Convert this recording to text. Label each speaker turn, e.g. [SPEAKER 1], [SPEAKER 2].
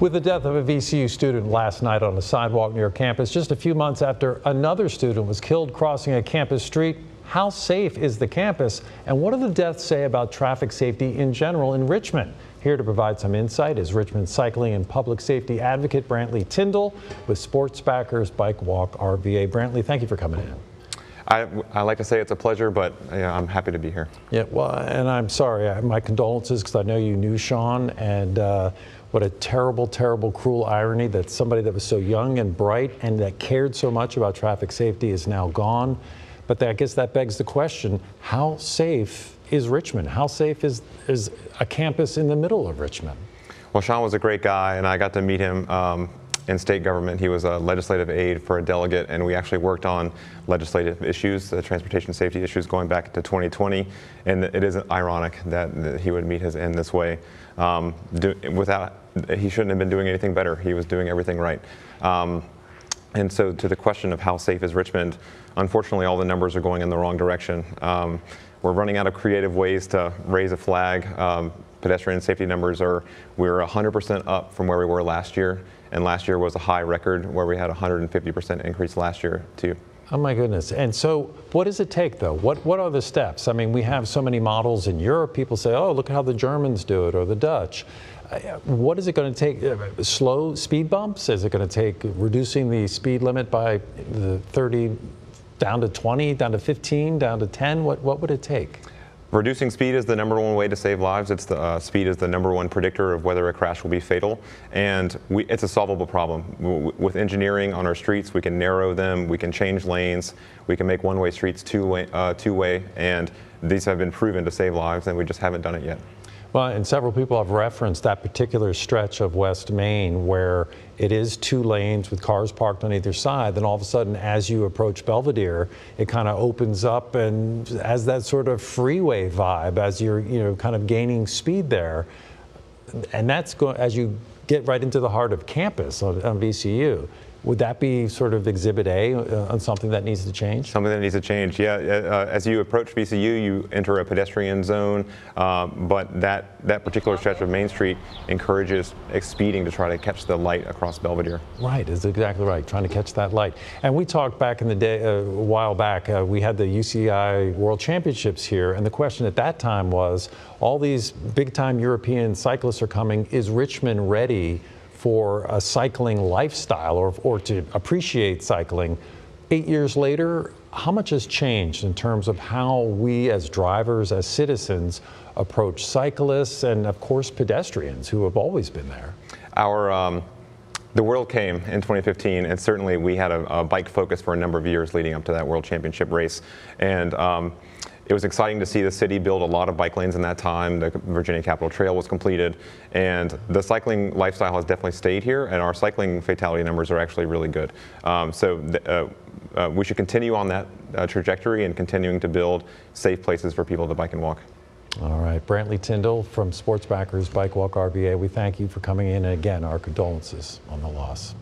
[SPEAKER 1] With the death of a VCU student last night on a sidewalk near campus, just a few months after another student was killed crossing a campus street, how safe is the campus, and what do the deaths say about traffic safety in general in Richmond? Here to provide some insight is Richmond cycling and public safety advocate Brantley Tyndall with Sports Backers Bike Walk RVA. Brantley, thank you for coming in.
[SPEAKER 2] I like to say it's a pleasure, but I'm happy to be here.
[SPEAKER 1] Yeah, well, and I'm sorry. My condolences, because I know you knew Shawn, and what a terrible, terrible, cruel irony that somebody that was so young and bright and that cared so much about traffic safety is now gone. But I guess that begs the question, how safe is Richmond? How safe is a campus in the middle of Richmond?
[SPEAKER 2] Well, Shawn was a great guy, and I got to meet him in state government. He was a legislative aide for a delegate, and we actually worked on legislative issues, transportation safety issues, going back to 2020. And it is ironic that he would meet his end this way. He shouldn't have been doing anything better. He was doing everything right. And so to the question of how safe is Richmond, unfortunately all the numbers are going in the wrong direction. We're running out of creative ways to raise a flag. Pedestrian safety numbers we're 100% up from where we were last year, and last year was a high record where we had a 150% increase last year too.
[SPEAKER 1] Oh my goodness. And so what does it take though? What are the steps? I mean, we have so many models in Europe. People say, oh, look at how the Germans do it, or the Dutch. What is it going to take? Slow speed bumps? Is it going to take reducing the speed limit by the 30 down to 20, down to 15, down to 10? What would it take?
[SPEAKER 2] Reducing speed is the #1 way to save lives. Speed is the #1 predictor of whether a crash will be fatal, and it's a solvable problem. With engineering on our streets, we can narrow them, we can change lanes, we can make one-way streets two-way, and these have been proven to save lives, and we just haven't done it yet.
[SPEAKER 1] Well, and several people have referenced that particular stretch of West Main where it is 2 lanes with cars parked on either side. Then all of a sudden, as you approach Belvedere, it kind of opens up and has that sort of freeway vibe as you're, kind of gaining speed there. And that's as you get right into the heart of campus on VCU. Would that be sort of Exhibit A on something that needs to change?
[SPEAKER 2] Something that needs to change, yeah. As you approach VCU, you enter a pedestrian zone, but that particular stretch of Main Street encourages speeding to try to catch the light across Belvedere.
[SPEAKER 1] Right, is exactly right, trying to catch that light. And we talked back in the day, a while back, we had the UCI World Championships here, and the question at that time was, all these big-time European cyclists are coming, is Richmond ready for a cycling lifestyle or to appreciate cycling? 8 years later, how much has changed in terms of how we as drivers, as citizens, approach cyclists and of course pedestrians who have always been there?
[SPEAKER 2] The World came in 2015, and certainly we had a bike focus for a number of years leading up to that World Championship race. And it was exciting to see the city build a lot of bike lanes in that time. The Virginia Capitol Trail was completed, and the cycling lifestyle has definitely stayed here, and our cycling fatality numbers are actually really good. We should continue on that trajectory and continuing to build safe places for people to bike and walk.
[SPEAKER 1] All right, Brantley Tyndall from Sports Backers Bike Walk RVA, we thank you for coming in, and again, our condolences on the loss.